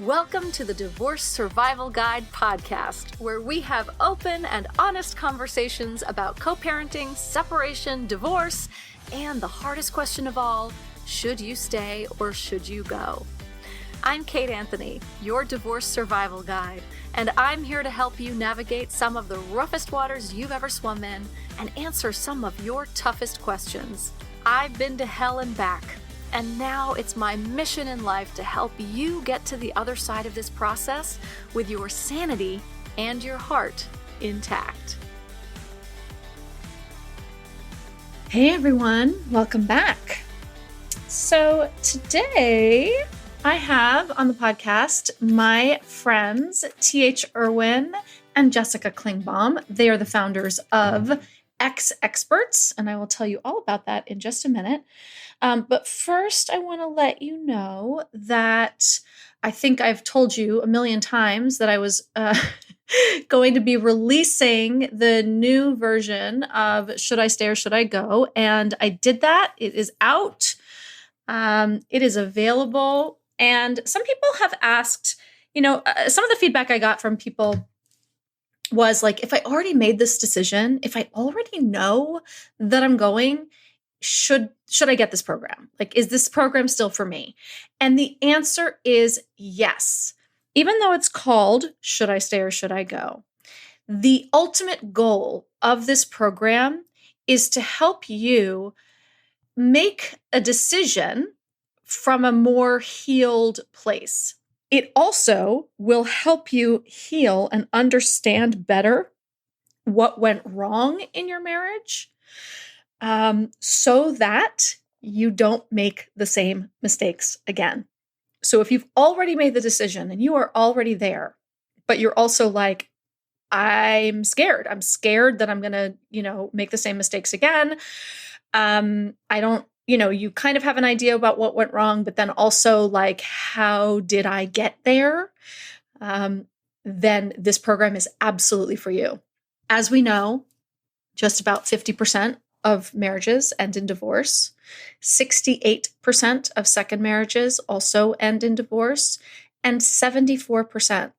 Welcome to the Divorce Survival Guide podcast, where we have open and honest conversations about co-parenting, separation, divorce, and the hardest question of all, should you stay or should you go? I'm Kate Anthony, your divorce survival guide, and I'm here to help you navigate some of the roughest waters you've ever swum in and answer some of your toughest questions. I've been to hell and back. And now it's my mission in life to help you get to the other side of this process with your sanity and your heart intact. Hey everyone, welcome back. So today I have on the podcast my friends Irwin and Jessica Klingbaum. They are the founders of exEXPERTS, and I will tell you all about that in just a minute. But first, I want to let you know that I think I've told you a million times that I was going to be releasing the new version of Should I Stay or Should I Go? And I did that. It is out. It is available. And some people have asked, some of the feedback I got from people was like, if I already made this decision, if I already know that I'm going, should I get this program? Like, is this program still for me? And the answer is yes. Even though it's called Should I Stay or Should I Go? The ultimate goal of this program is to help you make a decision from a more healed place. It also will help you heal and understand better what went wrong in your marriage, so that you don't make the same mistakes again. So if you've already made the decision and you are already there, but you're also like, I'm scared. I'm scared that I'm going to, make the same mistakes again. You kind of have an idea about what went wrong, but then also like, how did I get there? Then this program is absolutely for you. As we know, just about 50% of marriages end in divorce. 68% of second marriages also end in divorce. And 74%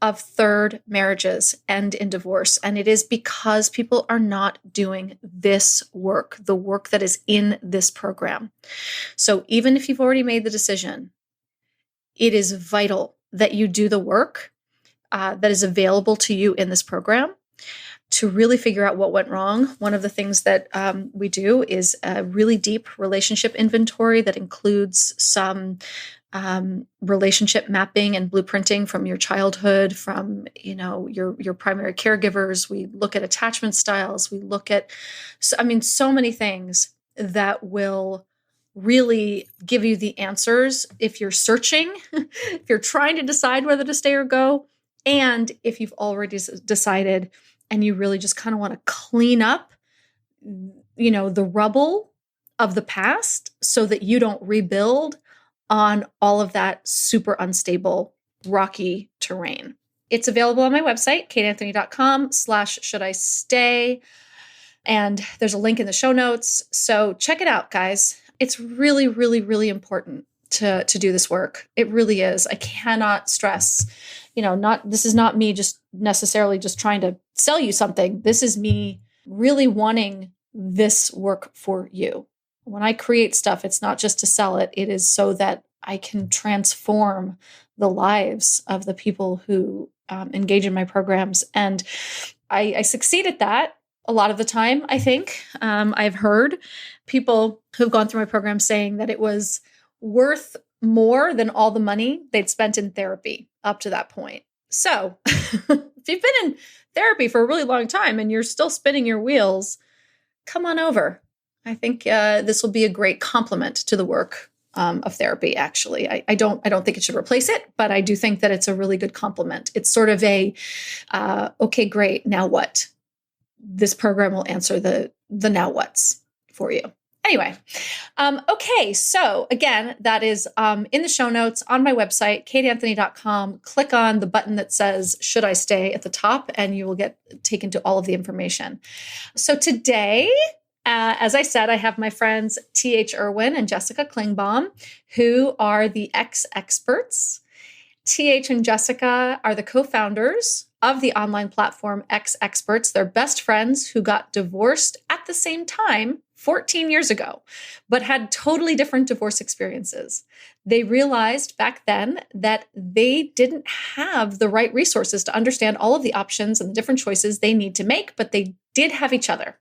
of third marriages end in divorce. And it is because people are not doing this work, the work that is in this program. So even if you've already made the decision, it is vital that you do the work that is available to you in this program to really figure out what went wrong. One of the things that we do is a really deep relationship inventory that includes some relationship mapping and blueprinting from your childhood, from your primary caregivers. We look at attachment styles. We look at, so many things that will really give you the answers if you're searching, if you're trying to decide whether to stay or go, and if you've already decided and you really just kind of want to clean up, the rubble of the past so that you don't rebuild on all of that super unstable, rocky terrain. It's available on my website, kateanthony.com/should-I-stay. And there's a link in the show notes. So check it out, guys. It's really, really, really important to do this work. It really is. I cannot stress, this is not me just necessarily just trying to sell you something. This is me really wanting this work for you. When I create stuff, it's not just to sell it. It is so that I can transform the lives of the people who engage in my programs. And I succeed at that a lot of the time, I think. I've heard people who've gone through my program saying that it was worth more than all the money they'd spent in therapy up to that point. So if you've been in therapy for a really long time and you're still spinning your wheels, come on over. I think this will be a great complement to the work of therapy, actually. I don't think it should replace it, but I do think that it's a really good complement. It's sort of a, okay, great, now what? This program will answer the now what's for you. Anyway, okay, so again, that is in the show notes on my website, kateanthony.com. Click on the button that says, Should I Stay at the top, and you will get taken to all of the information. So today, as I said, I have my friends Irwin and Jessica Klingbaum, who are the exEXPERTS. TH and Jessica are the co-founders of the online platform exEXPERTS. They're best friends who got divorced at the same time 14 years ago, but had totally different divorce experiences. They realized back then that they didn't have the right resources to understand all of the options and the different choices they need to make, but they did have each other.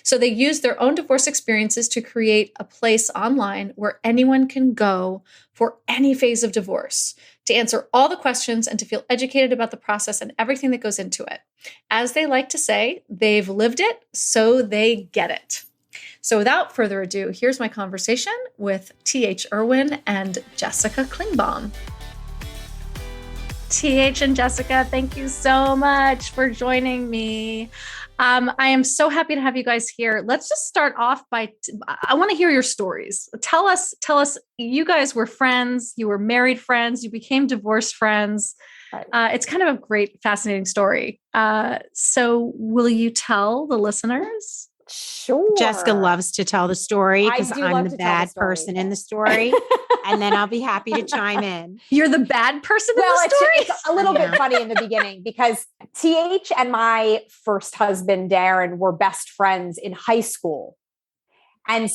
So they used their own divorce experiences to create a place online where anyone can go for any phase of divorce, to answer all the questions and to feel educated about the process and everything that goes into it. As they like to say, they've lived it, so they get it. So without further ado, here's my conversation with TH Irwin and Jessica Klingbaum. TH and Jessica, thank you so much for joining me. I am so happy to have you guys here. Let's just start off by, I want to hear your stories. Tell us, you guys were friends, you were married friends, you became divorced friends. It's kind of a great, fascinating story. So will you tell the listeners? Sure. Jessica loves to tell the story because I'm the bad person in the story. And then I'll be happy to chime in. You're the bad person in the story? It's a little bit funny in the beginning because TH and my first husband, Darren, were best friends in high school. And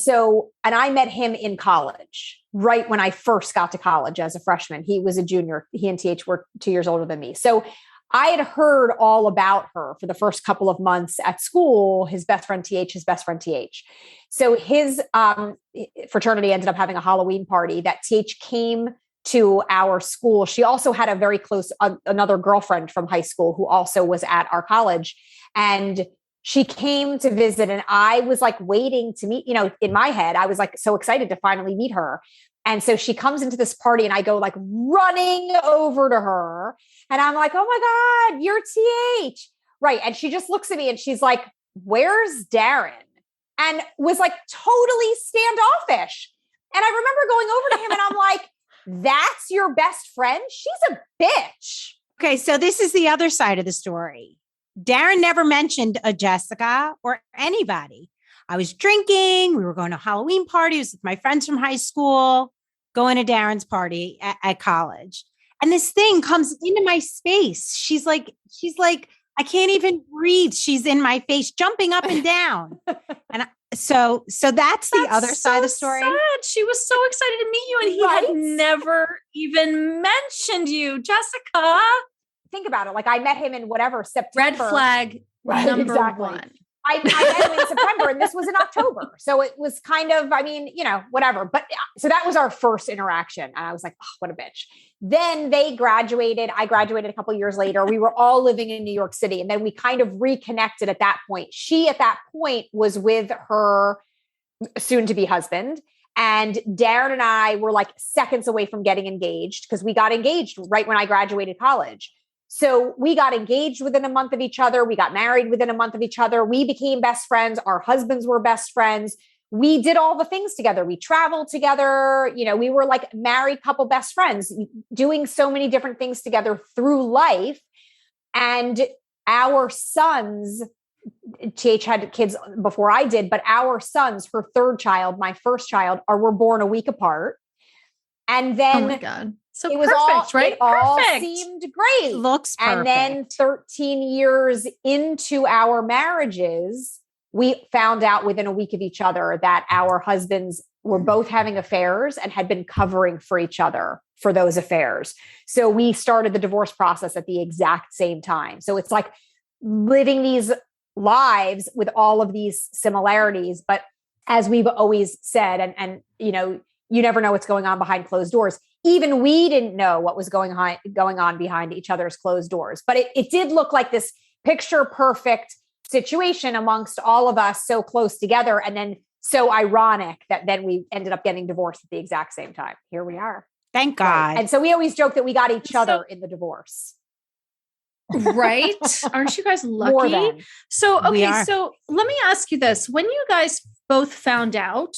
I met him in college, right when I first got to college as a freshman. He was a junior. He and TH were 2 years older than me. So I had heard all about her for the first couple of months at school, his best friend TH. So his fraternity ended up having a Halloween party that TH came to our school. She also had a very close, another girlfriend from high school who also was at our college. And she came to visit and I was like waiting to meet, in my head, I was like so excited to finally meet her. And so she comes into this party and I go like running over to her and I'm like, oh my God, you're TH. Right. And she just looks at me and she's like, where's Darren? And was like totally standoffish. And I remember going over to him and I'm like, that's your best friend? She's a bitch. Okay. So this is the other side of the story. Darren never mentioned a Jessica or anybody. I was drinking. We were going to Halloween parties with my friends from high school, going to Darren's party at college. And this thing comes into my space. She's like, I can't even breathe. She's in my face, jumping up and down. And so that's the other side of the story. Sad. She was so excited to meet you and he had never even mentioned you, Jessica. Think about it. Like I met him in whatever, September. Red flag number one. I met him in September and this was in October. So it was kind of, whatever. But so that was our first interaction. And I was like, oh, what a bitch. Then they graduated. I graduated a couple of years later. We were all living in New York City. And then we kind of reconnected at that point. She at that point was with her soon to be husband. And Darren and I were like seconds away from getting engaged because we got engaged right when I graduated college. So we got engaged within a month of each other. We got married within a month of each other. We became best friends. Our husbands were best friends. We did all the things together. We traveled together. We were like married couple best friends doing so many different things together through life. And our sons, TH had kids before I did, but our sons, her third child, my first child, were born a week apart. And then oh my God. So it was perfect, right? It all seemed great. Looks perfect. And then 13 years into our marriages, we found out within a week of each other that our husbands were both having affairs and had been covering for each other for those affairs. So we started the divorce process at the exact same time. So it's like living these lives with all of these similarities. But as we've always said, and you never know what's going on behind closed doors. Even we didn't know what was going on behind each other's closed doors. But it did look like this picture perfect situation amongst all of us so close together. And then so ironic that then we ended up getting divorced at the exact same time. Here we are. Thank God. Right. And so we always joke that we got each other in the divorce. Right? Aren't you guys lucky? So, okay. So let me ask you this. When you guys both found out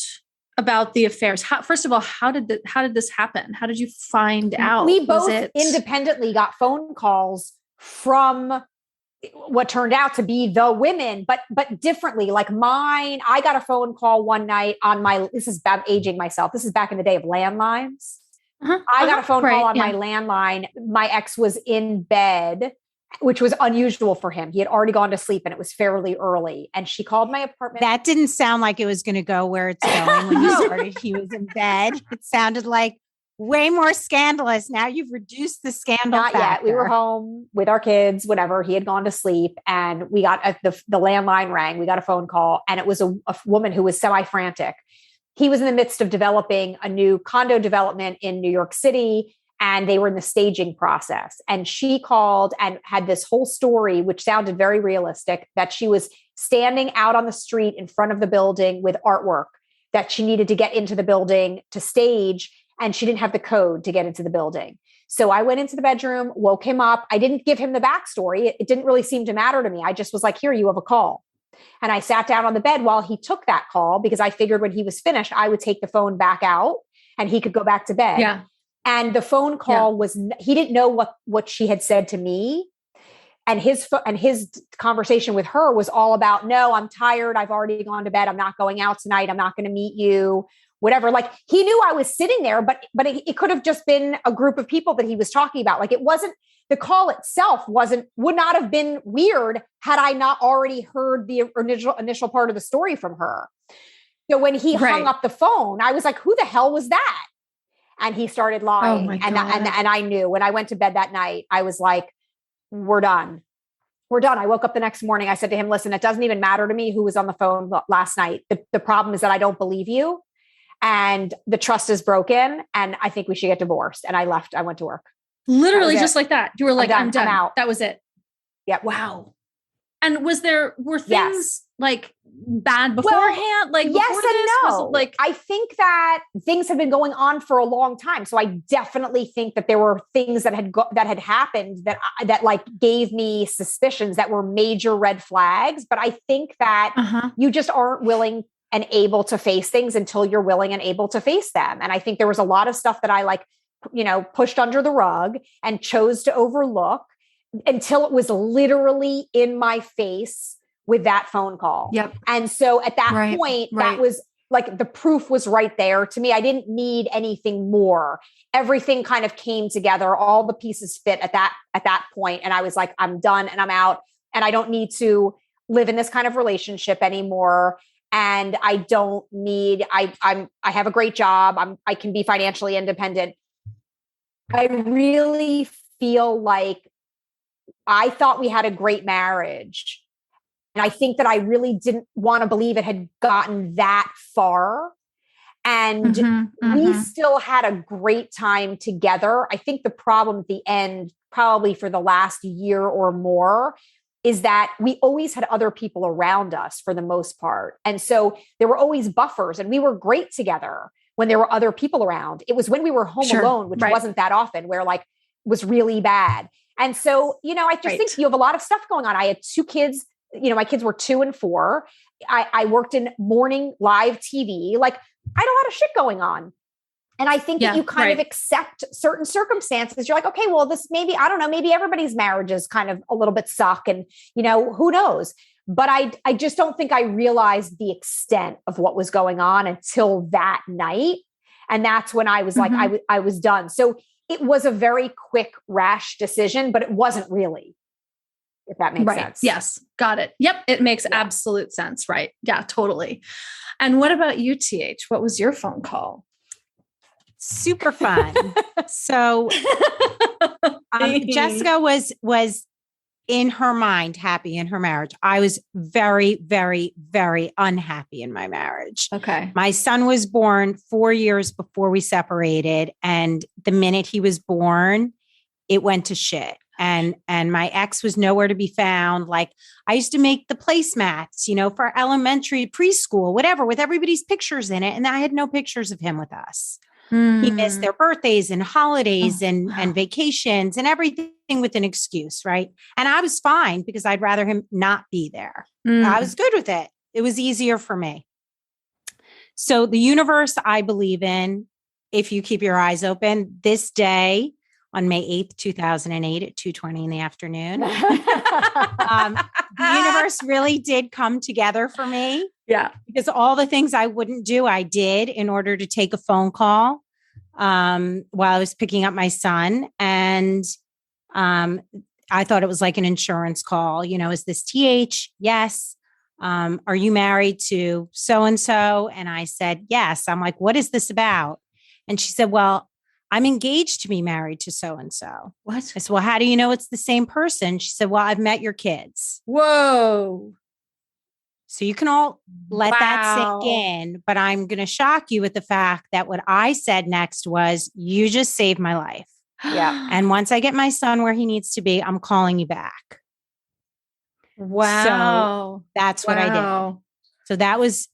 about the affairs, first of all, how did this happen? How did you find out? We both independently got phone calls from what turned out to be the women, but differently. Like mine, I got a phone call one night on I'm aging myself. This is back in the day of landlines. I got a phone call on my landline. My ex was in bed, which was unusual for him. He had already gone to sleep and it was fairly early. And she called my apartment. That didn't sound like it was going to go where it's going when you started. He was in bed. It sounded like way more scandalous. Now you've reduced the scandal Not factor. yet. We were home with our kids, whatever. He had gone to sleep and we got the landline rang. We got a phone call and it was a woman who was semi-frantic. He was in the midst of developing a new condo development in New York City, and they were in the staging process. And she called and had this whole story, which sounded very realistic, that she was standing out on the street in front of the building with artwork that she needed to get into the building to stage, and she didn't have the code to get into the building. So I went into the bedroom, woke him up. I didn't give him the backstory. It didn't really seem to matter to me. I just was like, here, you have a call. And I sat down on the bed while he took that call because I figured when he was finished, I would take the phone back out and he could go back to bed. Yeah. And the phone call was, he didn't know what she had said to me. And his conversation with her was all about, no, I'm tired. I've already gone to bed. I'm not going out tonight. I'm not going to meet you, whatever. Like he knew I was sitting there, but it could have just been a group of people that he was talking about. Like it wasn't, the call itself would not have been weird had I not already heard the initial part of the story from her. So when he hung up the phone, I was like, who the hell was that? And he started lying. And I knew when I went to bed that night, I was like, we're done. We're done. I woke up the next morning. I said to him, listen, it doesn't even matter to me who was on the phone last night. The problem is that I don't believe you and the trust is broken. And I think we should get divorced. And I left. I went to work. Literally just like that. You were like, I'm done. I'm out. That was it. Yep. Wow. And were things like bad beforehand? Well, like yes before and this? no. Was it like, I think that things have been going on for a long time. So I definitely think that there were things that had happened that like gave me suspicions that were major red flags. But I think that you just aren't willing and able to face things until you're willing and able to face them. And I think there was a lot of stuff that I pushed under the rug and chose to overlook until it was literally in my face with that phone call. Yep. And so at that point, that was like, the proof was right there to me. I didn't need anything more. Everything kind of came together. All the pieces fit at that point. And I was like, I'm done and I'm out and I don't need to live in this kind of relationship anymore. And I don't need, I have a great job. I can be financially independent. I really feel like I thought we had a great marriage. And I think that I really didn't want to believe it had gotten that far. And we still had a great time together. I think the problem at the end, probably for the last year or more, is that we always had other people around us for the most part. And so there were always buffers and we were great together when there were other people around. It was when we were home alone, which wasn't that often, where like was really bad. And so, I just think you have a lot of stuff going on. I had 2 kids, my kids were 2 and 4. I worked in morning live TV. Like I had a lot of shit going on. And I think that you kind of accept certain circumstances. You're like, okay, well, this maybe, I don't know, maybe everybody's marriages kind of a little bit suck and, who knows? But I just don't think I realized the extent of what was going on until that night. And that's when I was like, I was done. So it was a very quick, rash decision, but it wasn't really, if that makes sense. Yes. Got it. Yep. It makes absolute sense. Right. Yeah, totally. And what about you, TH? What was your phone call? Super fun. So Jessica was in her mind happy in her marriage. I was very, very, very unhappy in my marriage. Okay. My son was born 4 years before we separated. And the minute he was born, it went to shit. And my ex was nowhere to be found. Like I used to make the placemats, for elementary, preschool, whatever, with everybody's pictures in it. And I had no pictures of him with us. He missed their birthdays and holidays and vacations and everything with an excuse. Right. And I was fine because I'd rather him not be there. I was good with it. It was easier for me. So the universe I believe in, if you keep your eyes open, this day on May 8th, 2008 at 2:20 in the afternoon, the universe really did come together for me. Yeah. Because all the things I wouldn't do, I did in order to take a phone call. while I was picking up my son. And I thought it was like an insurance call. Is this TH? Yes. Are you married to so-and-so? And I said, yes. I'm like, what is this about? And she said, well, I'm engaged to be married to so-and-so. What? I said, well, how do you know it's the same person? She said, well, I've met your kids. Whoa. So you can all let that Wow. sink in, but I'm going to shock you with the fact that what I said next was, you just saved my life. Yeah. And once I get my son where he needs to be, I'm calling you back. Wow. So that's what I did. So that was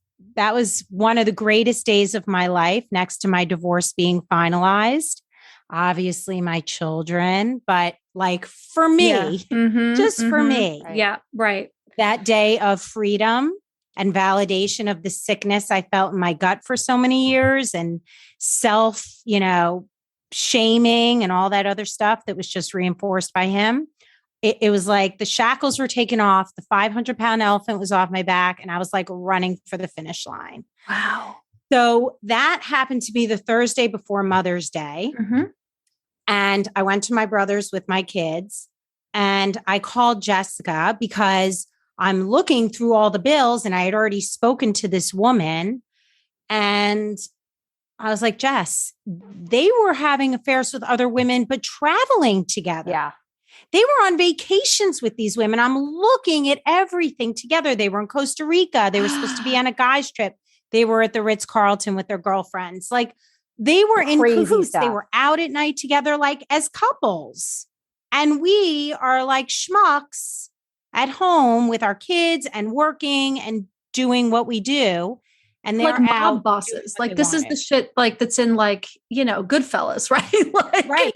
one of the greatest days of my life, next to my divorce being finalized. Obviously my children, but like for me, for me, Right. Yeah. Right. that day of freedom and validation of the sickness I felt in my gut for so many years, and self, shaming and all that other stuff that was just reinforced by him. It was like the shackles were taken off, the 500-pound elephant was off my back, and I was like running for the finish line. Wow. So that happened to be the Thursday before Mother's Day. And I went to my brother's with my kids, and I called Jessica because I'm looking through all the bills, and I had already spoken to this woman, and I was like, Jess, they were having affairs with other women, but traveling together. Yeah. They were on vacations with these women. I'm looking at everything together. They were in Costa Rica. They were supposed to be on a guy's trip. They were at the Ritz-Carlton with their girlfriends. Like, they were in cahoots. They were out at night together, like as couples. And we are like schmucks at home with our kids and working and doing what we do. And they're like mob out bosses. Like, this is the shit like that's in like, Goodfellas, right? Like, right.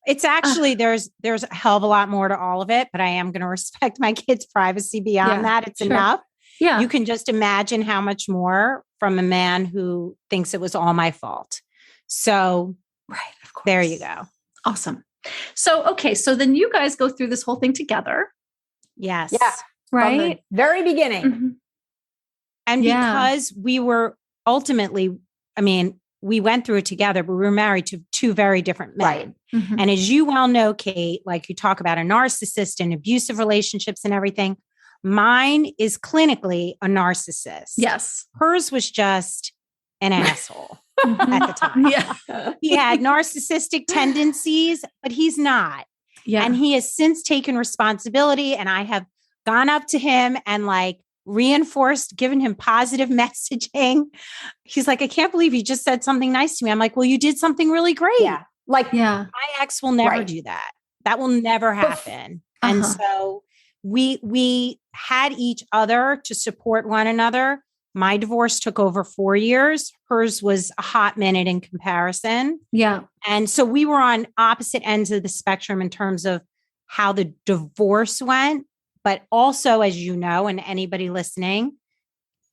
It's actually, there's a hell of a lot more to all of it, but I am going to respect my kids' privacy beyond that. It's enough. Yeah. You can just imagine how much more from a man who thinks it was all my fault. So, right. Of course. There you go. Awesome. So, okay. So then you guys go through this whole thing together. Yes. Yeah. Right. From the very beginning. And because we were ultimately, we went through it together, but we were married to two very different men. Right. And as you well know, Kate, like you talk about a narcissist and abusive relationships and everything, mine is clinically a narcissist. Yes. Hers was just an asshole at the time. Yeah. He had narcissistic tendencies, but he's not. Yeah. And he has since taken responsibility, and I have gone up to him and like reinforced, given him positive messaging. He's like, I can't believe you just said something nice to me. I'm like, well, you did something really great. Yeah. Like, my ex will never do that. That will never happen. And so we had each other to support one another. My divorce took over 4 years. Hers was a hot minute in comparison. Yeah. And so we were on opposite ends of the spectrum in terms of how the divorce went. But also, as you know, and anybody listening,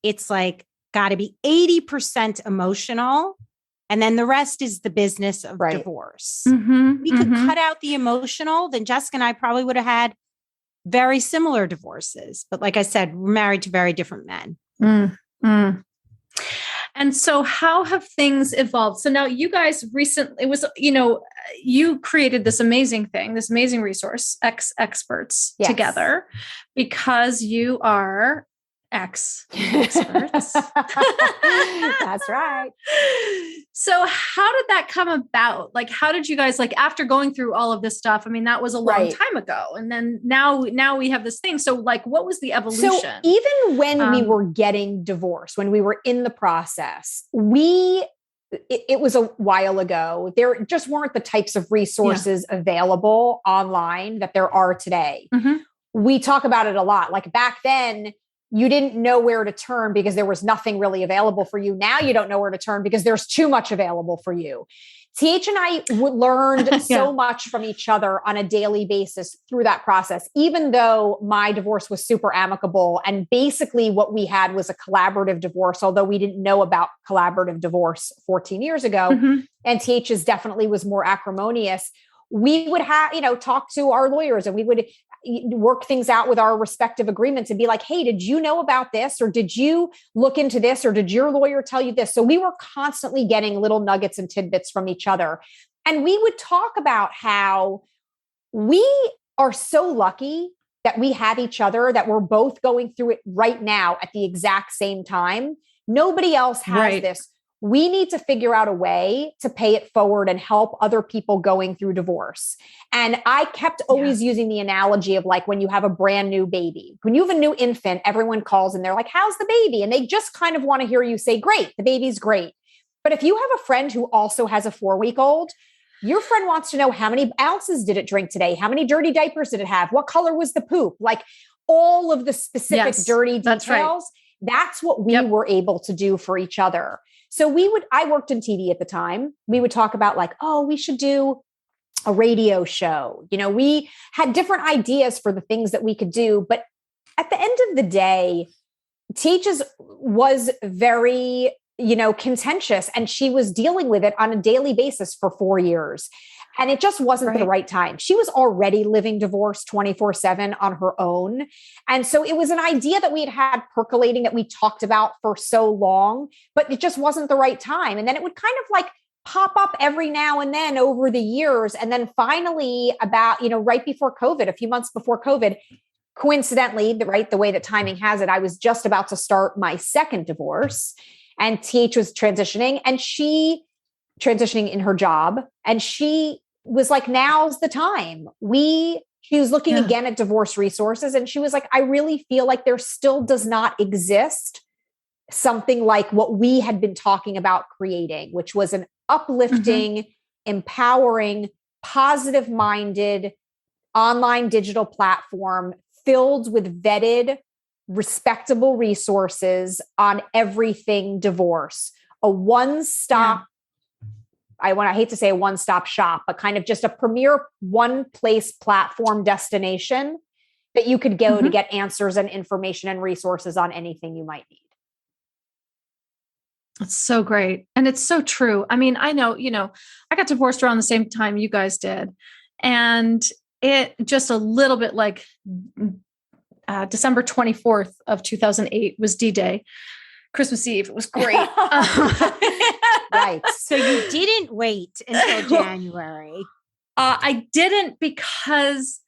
it's like got to be 80% emotional. And then the rest is the business of divorce. We could cut out the emotional, then Jessica and I probably would have had very similar divorces. But like I said, we're married to very different men. And so how have things evolved? So now you guys recently, it was, you created this amazing thing, this amazing resource, exEXPERTS, together, because you are exEXPERTS. That's right. So how did that come about? Like, how did you guys, like, after going through all of this stuff, that was a long time ago. And then now we have this thing. So like, what was the evolution? So even when we were getting divorced, when we were in the process, it was a while ago. There just weren't the types of resources available online that there are today. We talk about it a lot. Like back then, you didn't know where to turn because there was nothing really available for you. Now you don't know where to turn because there's too much available for you. TH and I learned so much from each other on a daily basis through that process, even though my divorce was super amicable. And basically what we had was a collaborative divorce, although we didn't know about collaborative divorce 14 years ago. And TH's definitely was more acrimonious. We would have, talk to our lawyers, and we would, work things out with our respective agreements and be like, hey, did you know about this? Or did you look into this? Or did your lawyer tell you this? So we were constantly getting little nuggets and tidbits from each other. And we would talk about how we are so lucky that we have each other, that we're both going through it right now at the exact same time. Nobody else has this. We need to figure out a way to pay it forward and help other people going through divorce. And I kept always using the analogy of like when you have a brand new baby, when you have a new infant, everyone calls and they're like, how's the baby? And they just kind of want to hear you say, great, the baby's great. But if you have a friend who also has a 4-week-old, your friend wants to know how many ounces did it drink today? How many dirty diapers did it have? What color was the poop? Like all of the specific dirty details. That's what we were able to do for each other. So I worked in TV at the time. We would talk about like, oh, we should do a radio show. You know, we had different ideas for the things that we could do. But at the end of the day, Teach's was very, contentious, and she was dealing with it on a daily basis for 4 years. And it just wasn't the right time. She was already living divorce 24/7 on her own. And so it was an idea that we had percolating that we talked about for so long, but it just wasn't the right time. And then it would kind of like pop up every now and then over the years. And then finally about, right before COVID, a few months before COVID, coincidentally, the way that timing has it, I was just about to start my second divorce, and TH was transitioning, and she transitioning in her job. And she was like, now's the time. She was looking again at divorce resources. And she was like, I really feel like there still does not exist something like what we had been talking about creating, which was an uplifting, empowering, positive-minded online digital platform filled with vetted, respectable resources on everything divorce. A one-stop I hate to say a one-stop shop, but kind of just a premier one-place platform destination that you could go to get answers and information and resources on anything you might need. It's so great. And it's so true. I mean, I know, I got divorced around the same time you guys did. And it just a little bit like December 24th of 2008 was D-Day. Christmas Eve. It was great. Right. So you didn't wait until January. I didn't because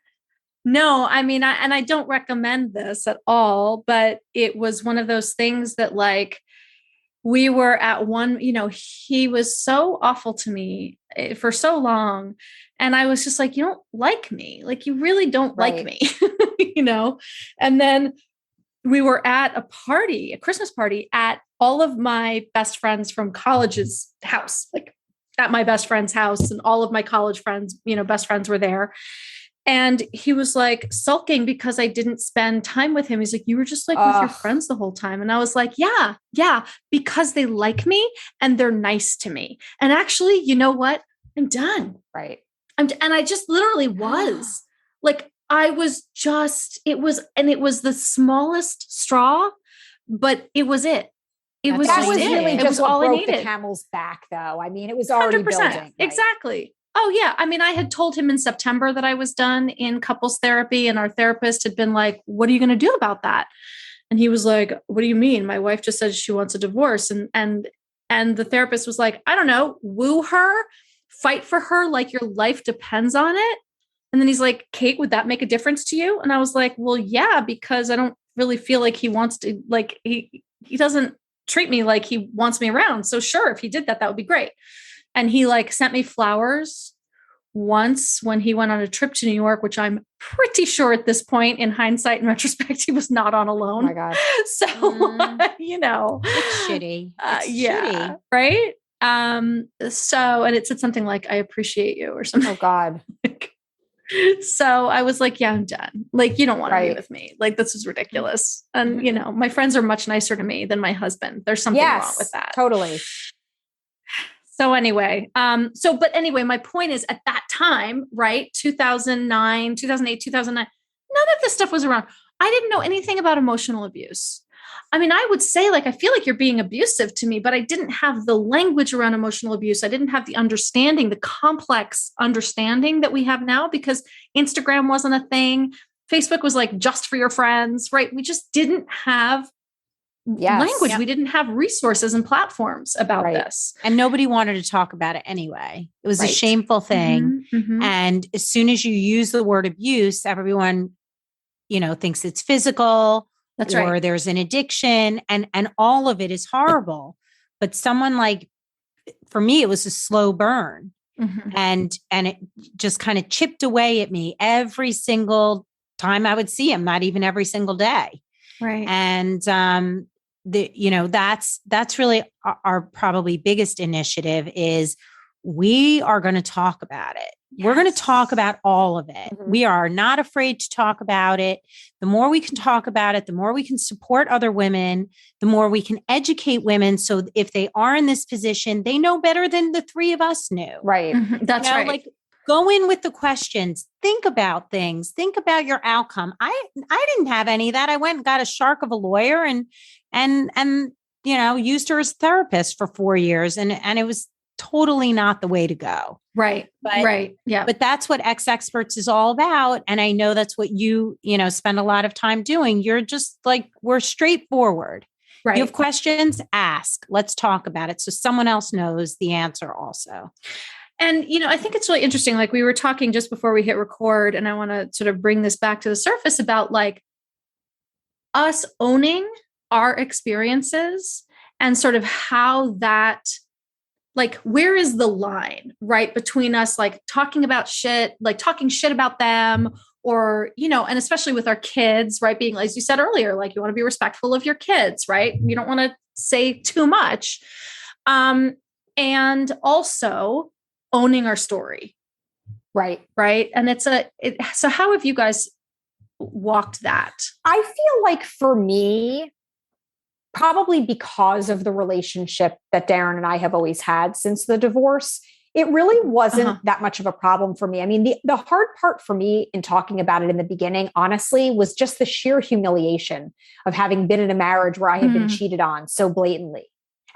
I don't recommend this at all, but it was one of those things that like we were at one, he was so awful to me for so long. And I was just like, you don't like me. Like you really don't like me, and then we were at a Christmas party at all of my best friends from college's house, like at my best friend's house, and all of my college friends, best friends were there. And he was like sulking because I didn't spend time with him. He's like, you were just like with your friends the whole time. And I was like, yeah, because they like me and they're nice to me. And actually, you know what? I'm done. Right. And I just literally was like, it was the smallest straw, but it was it. It was all I needed. The camel's back though. I mean, it was already 100%. building. Right? Exactly. Oh yeah. I mean, I had told him in September that I was done in couples therapy, and our therapist had been like, what are you going to do about that? And he was like, what do you mean? My wife just said she wants a divorce. And the therapist was like, I don't know, woo her, fight for her like your life depends on it. And then he's like, Kate, would that make a difference to you? And I was like, well, yeah, because I don't really feel like he wants to, like, he doesn't treat me like he wants me around. So sure, if he did that, that would be great. And he like sent me flowers once when he went on a trip to New York, which I'm pretty sure at this point in hindsight and retrospect, he was not on alone. Oh my God. So, It's shitty. It's shitty. Right. So, and it said something like, I appreciate you or something. Oh God. So I was like, yeah, I'm done. Like, you don't want to be with me. Like, this is ridiculous. And, my friends are much nicer to me than my husband. There's something wrong with that. Totally. So anyway, but anyway, my point is at that time, right? 2009, 2008, 2009, none of this stuff was around. I didn't know anything about emotional abuse. I mean, I would say like, I feel like you're being abusive to me, but I didn't have the language around emotional abuse. I didn't have the understanding, the complex understanding that we have now because Instagram wasn't a thing. Facebook was like just for your friends, right? We just didn't have language. Yep. We didn't have resources and platforms about this. And nobody wanted to talk about it anyway. It was a shameful thing. And as soon as you use the word abuse, everyone, thinks it's physical. That's or right. there's an addiction and all of it is horrible. But someone like, for me, it was a slow burn and it just kind of chipped away at me every single time I would see him, not even every single day. Right. And, that's really our probably biggest initiative is we are going to talk about it. Yes. We're going to talk about all of it. We are not afraid to talk about it. The more we can talk about it, the more we can support other women, the more we can educate women. So if they are in this position, they know better than the three of us knew. Right. That's right. Like go in with the questions, think about things, think about your outcome. I didn't have any of that. I went and got a shark of a lawyer and used her as a therapist for 4 years. And it was totally not the way to go. Right. Yeah. Mm-hmm. But that's what exEXPERTS is all about. And I know that's what you spend a lot of time doing. You're just like, we're straightforward. Right. You have questions, ask, let's talk about it. So someone else knows the answer also. And, I think it's really interesting. Like we were talking just before we hit record, and I want to sort of bring this back to the surface about like us owning our experiences and sort of how that, like, where is the line, right? Between us, like talking about shit, like talking shit about them, or, and especially with our kids, right? Being, as you said earlier, like you want to be respectful of your kids, right? You don't want to say too much. And also owning our story. Right. Right. And so how have you guys walked that? I feel like for me, probably because of the relationship that Darren and I have always had since the divorce, it really wasn't that much of a problem for me. I mean, the hard part for me in talking about it in the beginning, honestly, was just the sheer humiliation of having been in a marriage where I had been cheated on so blatantly.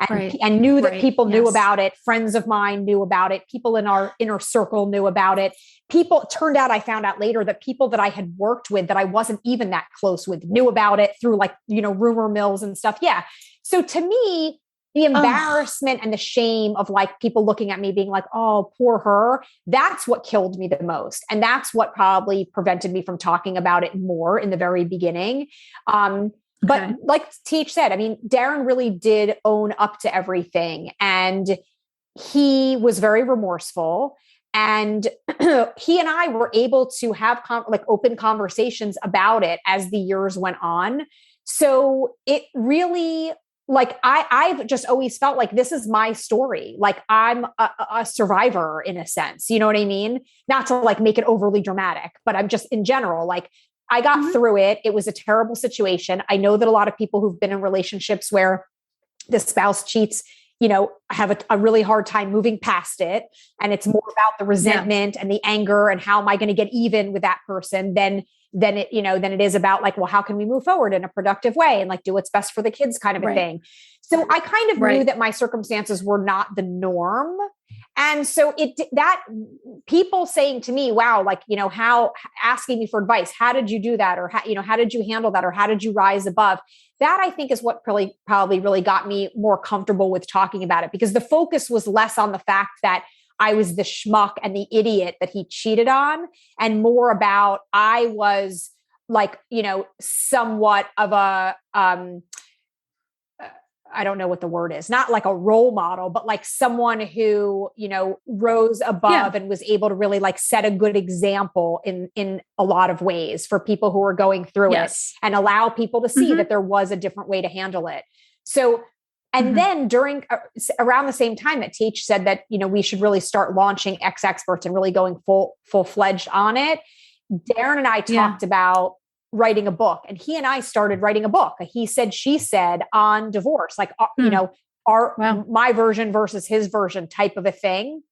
And knew that people knew about it. Friends of mine knew about it. People in our inner circle knew about it. I found out later that people that I had worked with that I wasn't even that close with knew about it through rumor mills and stuff. Yeah. So to me, the embarrassment and the shame of like people looking at me being like, oh, poor her, that's what killed me the most. And that's what probably prevented me from talking about it more in the very beginning. But like Teach said, I mean, Darren really did own up to everything, and he was very remorseful, and he and I were able to have open conversations about it as the years went on. So it really, I've just always felt like this is my story. Like I'm a survivor in a sense, you know what I mean? Not to like make it overly dramatic, but I'm just in general, like I got through it. It was a terrible situation. I know that a lot of people who've been in relationships where the spouse cheats, have a really hard time moving past it. And it's more about the resentment and the anger and how am I going to get even with that person than it is about like, well, how can we move forward in a productive way and like do what's best for the kids kind of a thing. So I kind of knew that my circumstances were not the norm. And so that people saying to me, wow, like, how asking me for advice, how did you do that? Or how did you handle that? Or how did you rise above that? I think is what probably really got me more comfortable with talking about it, because the focus was less on the fact that I was the schmuck and the idiot that he cheated on, and more about I was like, somewhat of a, I don't know what the word is, not like a role model, but like someone who, rose above and was able to really like set a good example in a lot of ways for people who are going through it and allow people to see that there was a different way to handle it. So, and then around the same time that Teach said that, we should really start launching exEXPERTS and really going full-fledged on it, Darren and I talked about writing a book, and he and I started writing a book. He said, she said on divorce, like, my version versus his version type of a thing.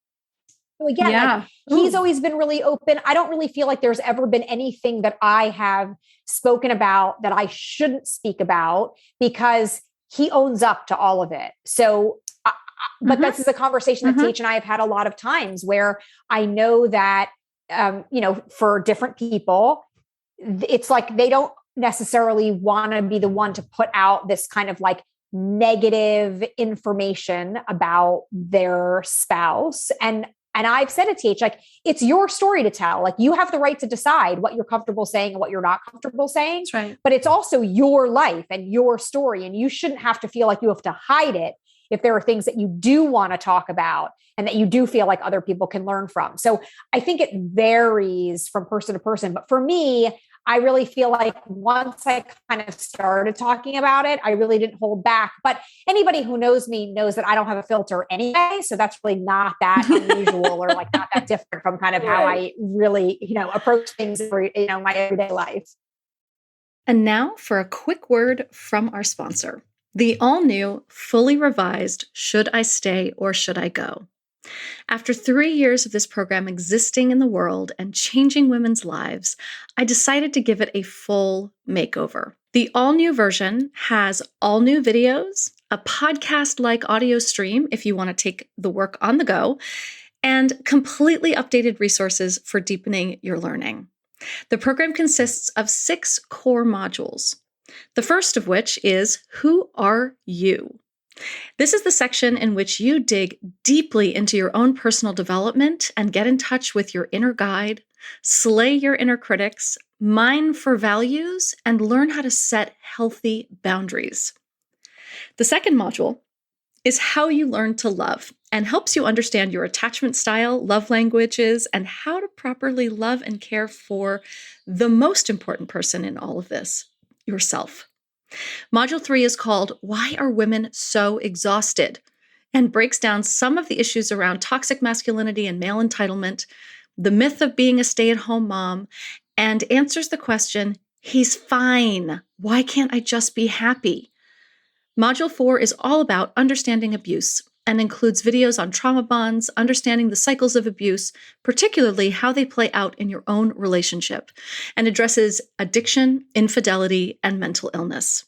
So again, he's always been really open. I don't really feel like there's ever been anything that I have spoken about that I shouldn't speak about, because he owns up to all of it. So, but this is a conversation that Teach and I have had a lot of times where I know that, for different people, it's like they don't necessarily want to be the one to put out this kind of like negative information about their spouse. And I've said it to TH, like, it's your story to tell. Like, you have the right to decide what you're comfortable saying and what you're not comfortable saying. That's right. But it's also your life and your story. And you shouldn't have to feel like you have to hide it if there are things that you do want to talk about and that you do feel like other people can learn from. So I think it varies from person to person. But for me, I really feel like once I kind of started talking about it, I really didn't hold back. But anybody who knows me knows that I don't have a filter anyway. So that's really not that unusual or like not that different from kind of how I really, approach things for, my everyday life. And now for a quick word from our sponsor, the all-new, fully revised Should I Stay or Should I Go? After 3 years of this program existing in the world and changing women's lives, I decided to give it a full makeover. The all-new version has all new videos, a podcast-like audio stream if you want to take the work on the go, and completely updated resources for deepening your learning. The program consists of 6 core modules. The first of which is Who Are You? This is the section in which you dig deeply into your own personal development and get in touch with your inner guide, slay your inner critics, mine for values, and learn how to set healthy boundaries. The second module is How You Learn to Love and helps you understand your attachment style, love languages, and how to properly love and care for the most important person in all of this, yourself. Module 3 is called Why Are Women So Exhausted? And breaks down some of the issues around toxic masculinity and male entitlement, the myth of being a stay-at-home mom, and answers the question, he's fine. Why can't I just be happy? Module 4 is all about understanding abuse and includes videos on trauma bonds, understanding the cycles of abuse, particularly how they play out in your own relationship, and addresses addiction, infidelity, and mental illness.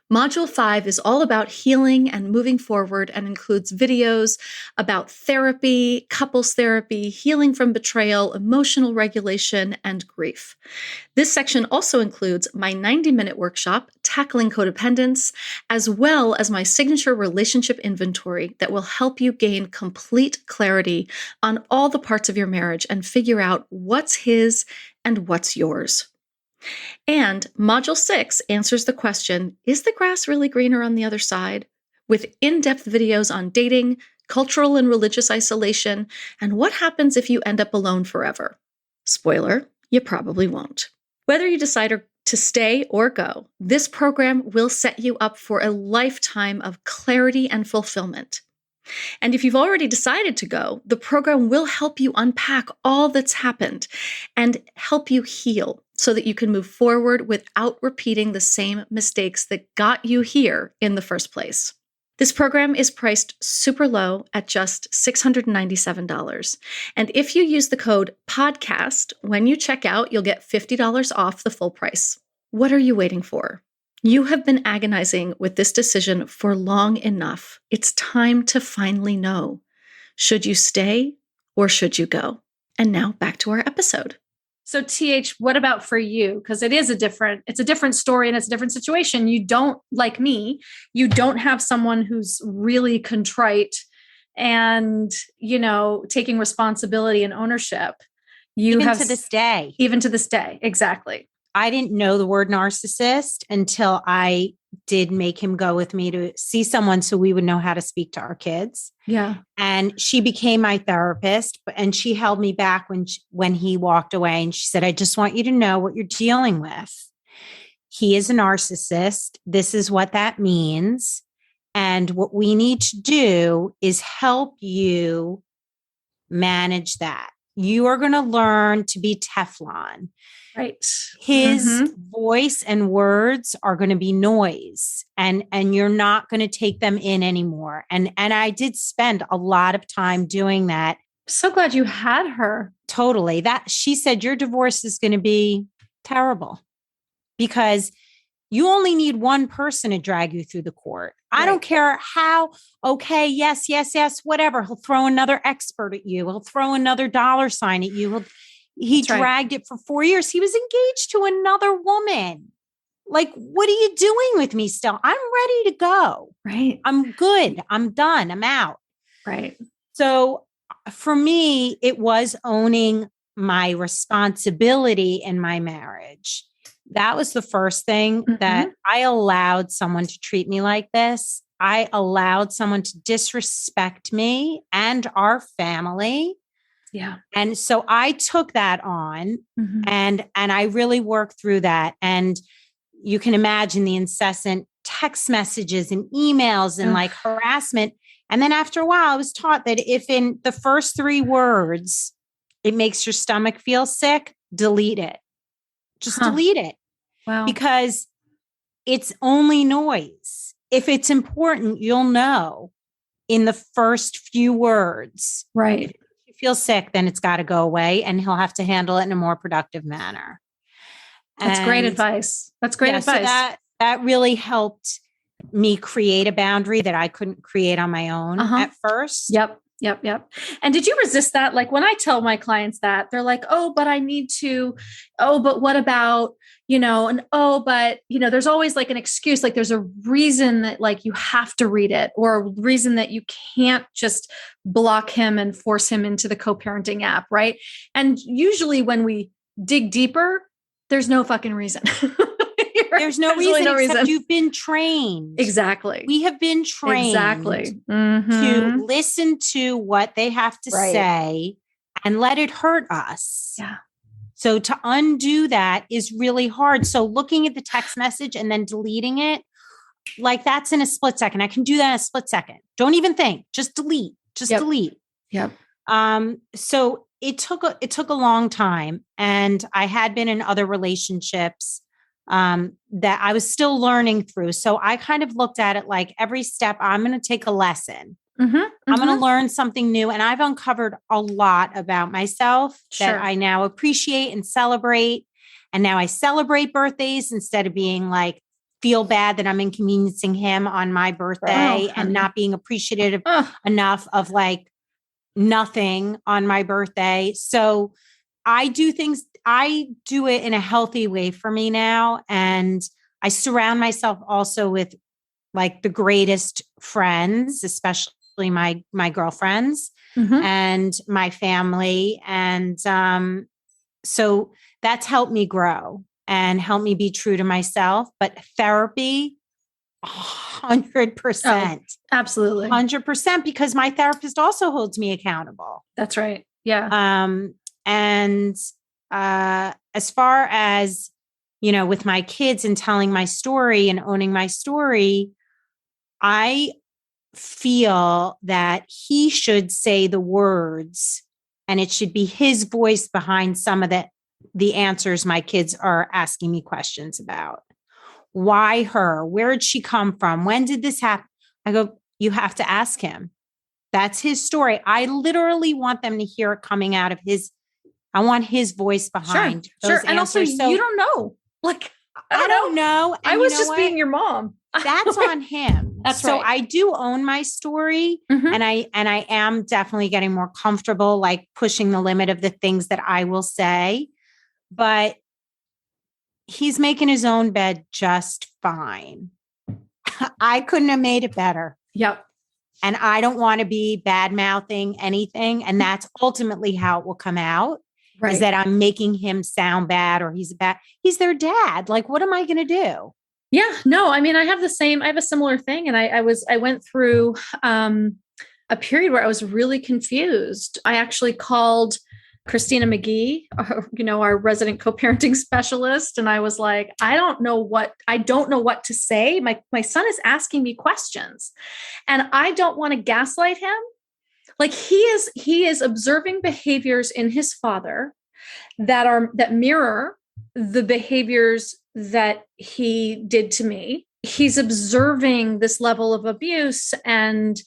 Module 5 is all about healing and moving forward and includes videos about therapy, couples therapy, healing from betrayal, emotional regulation, and grief. This section also includes my 90-minute workshop, Tackling Codependence, as well as my signature relationship inventory that will help you gain complete clarity on all the parts of your marriage and figure out what's his and what's yours. And Module 6 answers the question, is the grass really greener on the other side? With in-depth videos on dating, cultural and religious isolation, and what happens if you end up alone forever. Spoiler, you probably won't. Whether you decide to stay or go, this program will set you up for a lifetime of clarity and fulfillment. And if you've already decided to go, the program will help you unpack all that's happened and help you heal so that you can move forward without repeating the same mistakes that got you here in the first place. This program is priced super low at just $697. And if you use the code PODCAST, when you check out, you'll get $50 off the full price. What are you waiting for? You have been agonizing with this decision for long enough. It's time to finally know. Should you stay or should you go? And now back to our episode. So TH, what about for you? Because it's a different story and it's a different situation. You don't, like me, you don't have someone who's really contrite and, taking responsibility and ownership. Even to this day. Even to this day. Exactly. I didn't know the word narcissist until I did make him go with me to see someone so we would know how to speak to our kids. Yeah. And she became my therapist, and she held me back when he walked away. And she said, I just want you to know what you're dealing with. He is a narcissist. This is what that means. And what we need to do is help you manage that. You are going to learn to be Teflon. Right. His voice and words are going to be noise, and you're not going to take them in anymore. And I did spend a lot of time doing that. So glad you had her. Totally. That she said, your divorce is going to be terrible because you only need one person to drag you through the court. Right. I don't care how, okay, yes, whatever. He'll throw another expert at you. He'll throw another dollar sign at you. He That's right. dragged it for 4 years. He was engaged to another woman. Like, what are you doing with me still? I'm ready to go. Right. I'm good. I'm done. I'm out. Right. So for me, it was owning my responsibility in my marriage. That was the first thing that I allowed someone to treat me like this. I allowed someone to disrespect me and our family. Yeah. And so I took that on and I really worked through that. And you can imagine the incessant text messages and emails and like harassment. And then after a while, I was taught that if in the first 3 words, it makes your stomach feel sick, delete it. Just delete it. Wow. Because it's only noise. If it's important, you'll know in the first few words. Right. If you feel sick, then it's got to go away and he'll have to handle it in a more productive manner. That's great advice. That's great advice. So that really helped me create a boundary that I couldn't create on my own at first. Yep. And did you resist that? Like when I tell my clients that, they're like, oh, but I need to, oh, but what about, and oh, but, there's always like an excuse, like there's a reason that like you have to read it or a reason that you can't just block him and force him into the co-parenting app. Right. And usually when we dig deeper, there's no fucking reason. There's no reason. You've been trained. Exactly. We have been trained to listen to what they have to say and let it hurt us. Yeah. So to undo that is really hard. So looking at the text message and then deleting it, like that's in a split second. I can do that in a split second. Don't even think. Just delete. Delete. Yep. So it took a long time, and I had been in other relationships that I was still learning through. So I kind of looked at it like every step, I'm going to take a lesson. I'm going to learn something new. And I've uncovered a lot about myself that I now appreciate and celebrate. And now I celebrate birthdays instead of being like, feel bad that I'm inconveniencing him on my birthday and not being appreciative enough of like nothing on my birthday. So I do it in a healthy way for me now. And I surround myself also with like the greatest friends, especially my girlfriends and my family. And so that's helped me grow and helped me be true to myself. But therapy, 100%. Oh, absolutely. 100%, because my therapist also holds me accountable. That's right. Yeah. And as far as, with my kids and telling my story and owning my story, I feel that he should say the words and it should be his voice behind some of the answers my kids are asking me questions about. Why her? Where did she come from? When did this happen? I go, you have to ask him. That's his story. I literally want them to hear it coming out of I want his voice behind those And also, answers. So you don't know. Like, I don't know. And I was just being your mom. That's on him. That's so right. I do own my story, and I am definitely getting more comfortable, like pushing the limit of the things that I will say. But he's making his own bed just fine. I couldn't have made it better. Yep. And I don't want to be bad-mouthing anything. And that's ultimately how it will come out. Right. Is that I'm making him sound bad or he's their dad. Like, what am I going to do? Yeah, no, I mean, I have a similar thing. And I went through a period where I was really confused. I actually called Christina McGee, our resident co-parenting specialist. And I was like, I don't know what to say. My son is asking me questions and I don't want to gaslight him. Like he is observing behaviors in his father that mirror the behaviors that he did to me. He's observing this level of abuse and,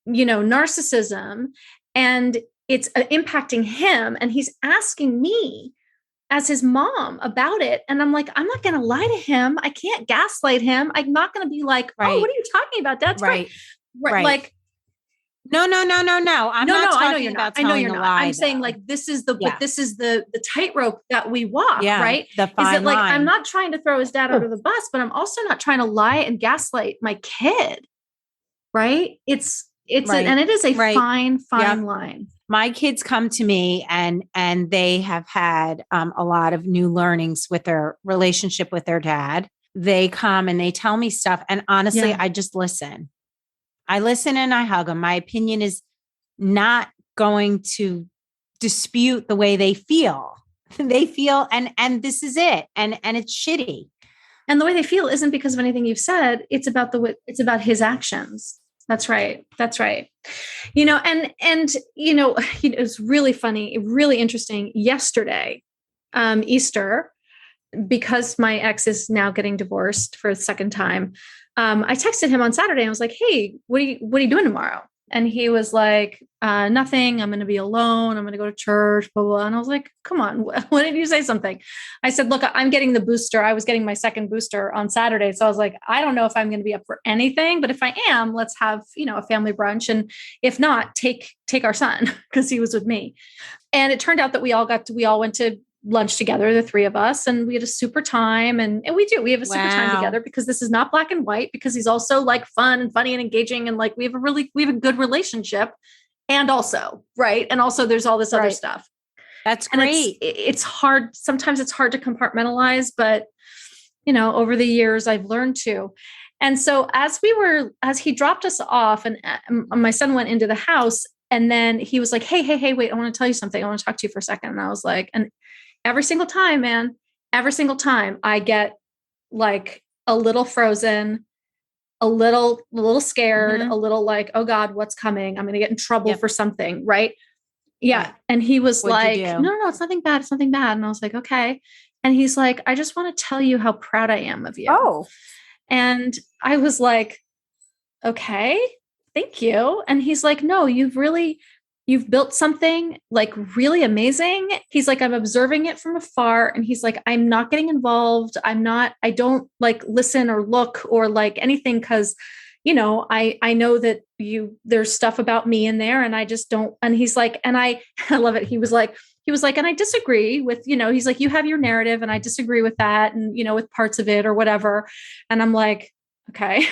narcissism, and it's impacting him. And he's asking me as his mom about it. And I'm like, I'm not going to lie to him. I can't gaslight him. I'm not going to be like, oh, what are you talking about? That's right. Like, No. I'm not I know talking you're about not. I know telling you're a not. lie, I'm saying though. like this is the Yeah. but this is the tightrope that we walk, Yeah, right? the Is fine it like line. I'm not trying to throw his dad under the bus, but I'm also not trying to lie and gaslight my kid, right? Right. And it is a Right. fine Yep. line. My kids come to me and they have had a lot of new learnings with their relationship with their dad. They come and they tell me stuff, and honestly, Yeah. I just listen. I listen and I hug them. My opinion is not going to dispute the way they feel. They feel, and this is it, and it's shitty. And the way they feel isn't because of anything you've said. It's about his actions. That's right. That's right. It was really funny, really interesting. Yesterday, Easter, because my ex is now getting divorced for a second time. I texted him on Saturday and I was like, "Hey, what are you doing tomorrow?" And he was like, "Nothing. I'm going to be alone. I'm going to go to church, blah, blah, blah." And I was like, "Come on. Why didn't you say something?" I said, "Look, I'm getting the booster. I was getting my second booster on Saturday." So I was like, "I don't know if I'm going to be up for anything, but if I am, let's have, a family brunch. And if not, take our son," because he was with me. And it turned out that we all went to lunch together, the three of us, and we had a super time. And we have a super time together because this is not black and white, because he's also like fun and funny and engaging. And like, we have a good relationship. And also, right. And also there's all this other stuff. That's great. It's hard. Sometimes it's hard to compartmentalize, but over the years I've learned to. And so as he dropped us off and my son went into the house, and then he was like, hey, wait, I want to tell you something. I want to talk to you for a second. And I was like, and every single time I get like a little frozen, a little scared, a little like, oh God, what's coming? I'm going to get in trouble for something. Right. Yeah. Right. And he was like, no, it's nothing bad. It's nothing bad. And I was like, okay. And he's like, I just want to tell you how proud I am of you. Oh. And I was like, okay, thank you. And he's like, no, you've built something like really amazing. He's like, I'm observing it from afar. And he's like, I'm not getting involved. I don't like listen or look or like anything. Cause I know that there's stuff about me in there and I just don't. And he's like, and I love it. He was like, and I disagree with, he's like, you have your narrative and I disagree with that. And, with parts of it or whatever. And I'm like, okay.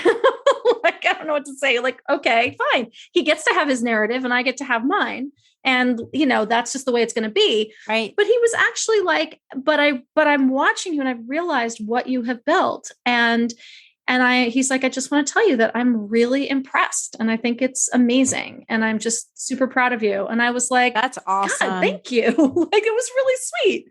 Like, I don't know what to say. Like, okay, fine. He gets to have his narrative and I get to have mine. And, that's just the way it's going to be. Right. But he was actually like, but I'm watching you and I've realized what you have built. And he's like, I just want to tell you that I'm really impressed and I think it's amazing. And I'm just super proud of you. And I was like, that's awesome. God, thank you. Like, it was really sweet.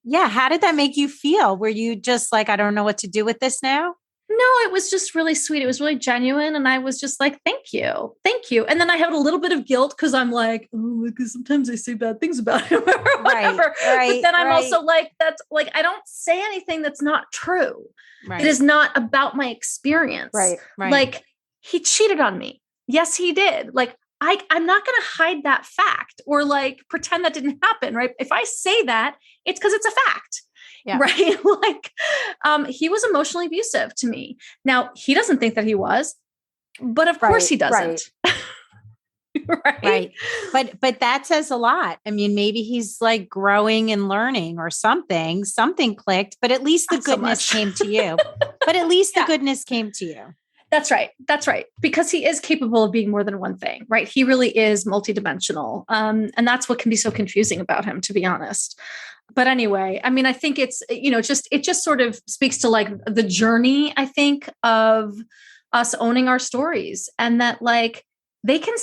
Yeah. How did that make you feel? Were you just like, I don't know what to do with this now? No, it was just really sweet. It was really genuine. And I was just like, thank you. Thank you. And then I had a little bit of guilt because I'm like, oh, because sometimes I say bad things about him or whatever. Right, but then I'm also like, that's like, I don't say anything that's not true. Right. It is not about my experience. Right. Like, he cheated on me. Yes, he did. Like, I'm not going to hide that fact or like pretend that didn't happen. Right. If I say that, it's because it's a fact. Yeah. Right. Like, he was emotionally abusive to me. Now, he doesn't think that he was, but of course he doesn't. Right. But that says a lot. I mean, maybe he's like growing and learning or something clicked, but at least the goodness came to you. But at least the goodness came to you. That's right. That's right. Because he is capable of being more than one thing, right? He really is multidimensional. And that's what can be so confusing about him, to be honest. But anyway, I mean, I think it's, it just sort of speaks to like the journey, I think, of us owning our stories and that like they can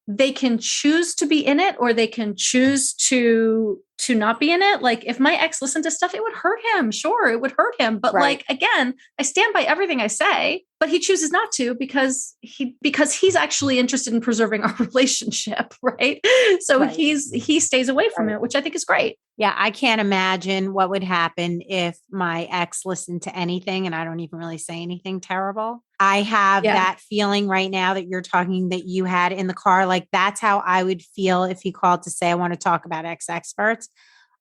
they can choose to be in it or they can choose to not be in it. Like if my ex listened to stuff, it would hurt him. Sure, it would hurt him. But like, again, I stand by everything I say, but he chooses not to because he's actually interested in preserving our relationship. Right. So he stays away from it, which I think is great. Yeah. I can't imagine what would happen if my ex listened to anything and I don't even really say anything terrible. I have that feeling right now that you're talking that you had in the car. Like that's how I would feel if he called to say, I want to talk about exEXPERTS.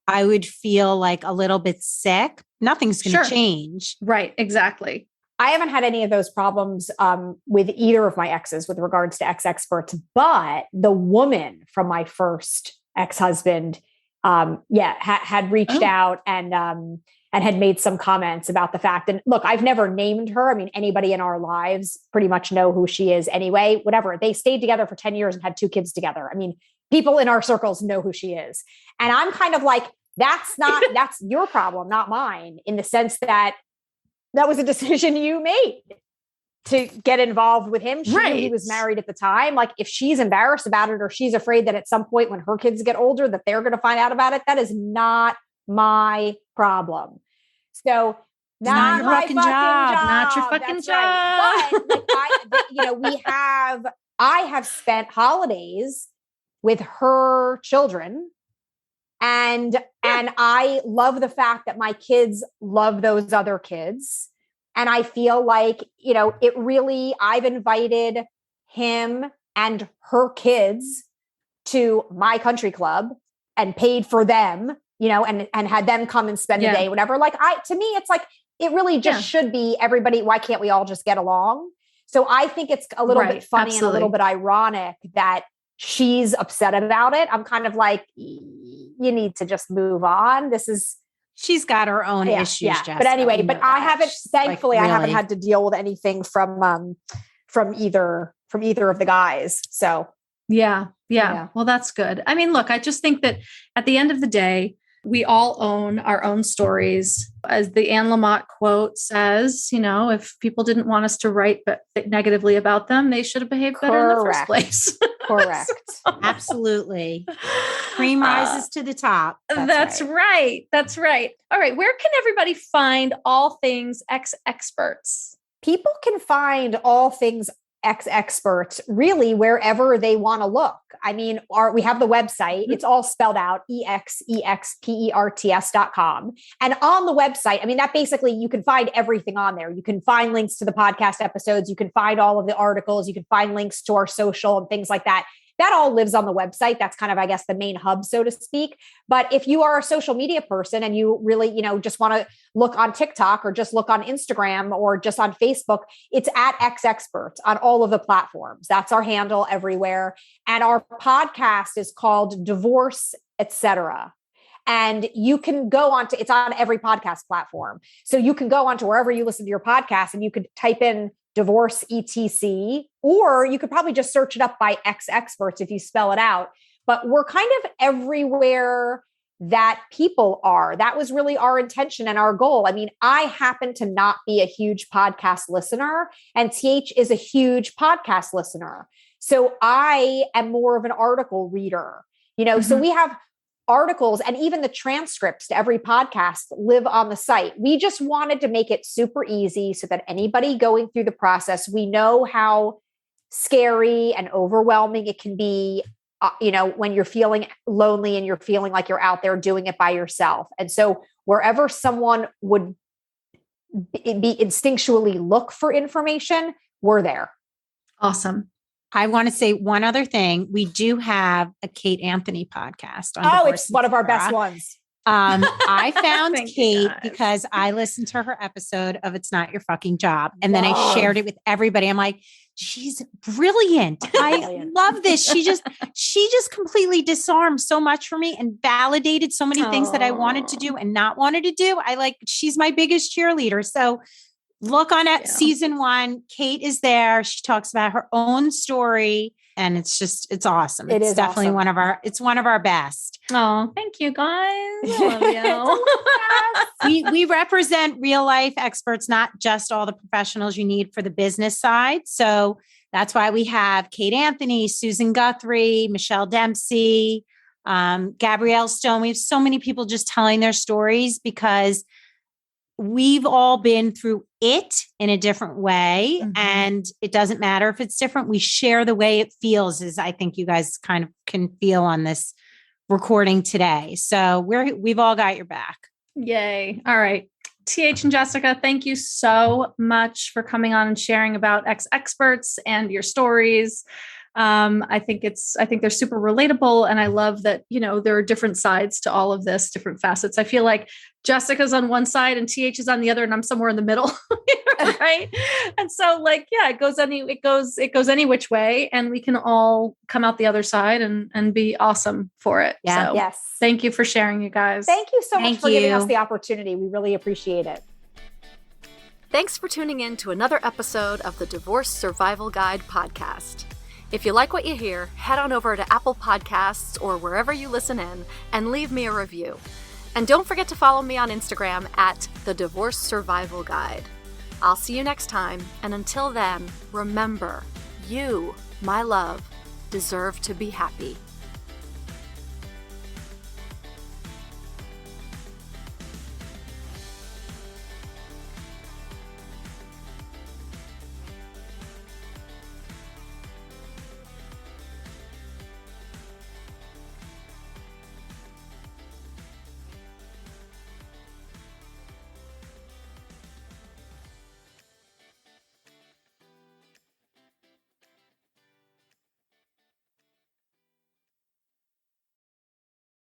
I would feel like a little bit sick. Nothing's going to change. Right. Exactly. I haven't had any of those problems with either of my exes with regards to experts, but the woman from my first ex-husband, had reached out and had made some comments about the fact. And look, I've never named her. I mean, anybody in our lives pretty much know who she is anyway, whatever. They stayed together for 10 years and had 2 kids together. I mean, people in our circles know who she is. And I'm kind of like, that's your problem, not mine, in the sense that was a decision you made to get involved with him. She knew he was married at the time. Like, if she's embarrassed about it, or she's afraid that at some point when her kids get older, that they're going to find out about it, that is not my problem. So not my fucking job. Not your fucking That's job. Right. But like, I have spent holidays with her children. And I love the fact that my kids love those other kids. And I feel like, I've invited him and her kids to my country club and paid for them, and had them come and spend a day, whatever. Like, to me, it's like, it really just should be everybody. Why can't we all just get along? So I think it's a little bit funny and a little bit ironic that she's upset about it. I'm kind of like, you need to just move on. She's got her own issues, Jessica. But anyway, I haven't, thankfully, I haven't had to deal with anything from either of the guys. So yeah. Well, that's good. I mean, look, I just think that at the end of the day, we all own our own stories. As the Anne Lamott quote says, if people didn't want us to write negatively about them, they should have behaved better in the first place. Correct. Absolutely. Cream rises to the top. That's right. That's right. All right. Where can everybody find all things exEXPERTS? People can find all things exEXPERTS really wherever they want to look. I mean, we have the website. It's all spelled out, exEXPERTS.com. And on the website, I mean, that basically, you can find everything on there. You can find links to the podcast episodes. You can find all of the articles. You can find links to our social and things like that. That all lives on the website. That's kind of, I guess, the main hub, so to speak. But if you are a social media person and you really, just want to look on TikTok or just look on Instagram or just on Facebook, it's at exEXPERTS on all of the platforms. That's our handle everywhere. And our podcast is called Divorce, Etc. And you can go on to, it's on every podcast platform. So you can go on to wherever you listen to your podcast and you could type in Divorce ETC, or you could probably just search it up by exEXPERTS if you spell it out. But we're kind of everywhere that people are. That was really our intention and our goal. I mean, I happen to not be a huge podcast listener, and TH is a huge podcast listener. So I am more of an article reader, so we have articles and even the transcripts to every podcast live on the site. We just wanted to make it super easy so that anybody going through the process, we know how scary and overwhelming it can be, when you're feeling lonely and you're feeling like you're out there doing it by yourself. And so wherever someone would be instinctually look for information, we're there. Awesome. I want to say one other thing. We do have a Kate Anthony podcast. It's one of our best ones. I found Kate because I listened to her episode of It's Not Your Fucking Job. And then I shared it with everybody. I'm like, she's brilliant. I love this. She just completely disarmed so much for me and validated so many things that I wanted to do and not wanted to do. She's my biggest cheerleader. So look on at season 1. Kate is there. She talks about her own story, and it's awesome. It's definitely awesome. one of our best. Oh, thank you guys. I love you. We represent real life experts, not just all the professionals you need for the business side. So that's why we have Kate Anthony, Susan Guthrie, Michelle Dempsey, Gabrielle Stone. We have so many people just telling their stories because we've all been through it in a different way. Mm-hmm. And it doesn't matter if it's different. We share the way it feels, as I think you guys kind of can feel on this recording today. So we've all got your back. Yay. All right. TH and Jessica, thank you so much for coming on and sharing about exEXPERTS and your stories. I think they're super relatable. And I love that, there are different sides to all of this, different facets. I feel like Jessica's on one side and TH is on the other, and I'm somewhere in the middle. Right. And so it goes any which way, and we can all come out the other side and be awesome for it. Yeah. So Yes. thank you for sharing, you guys. Thank you so much Thank for giving you. us the opportunity. We really appreciate it. Thanks for tuning in to another episode of the Divorce Survival Guide podcast. If you like what you hear, head on over to Apple Podcasts or wherever you listen in and leave me a review. And don't forget to follow me on Instagram at the Divorce Survival Guide. I'll see you next time, and until then, remember, you, my love, deserve to be happy.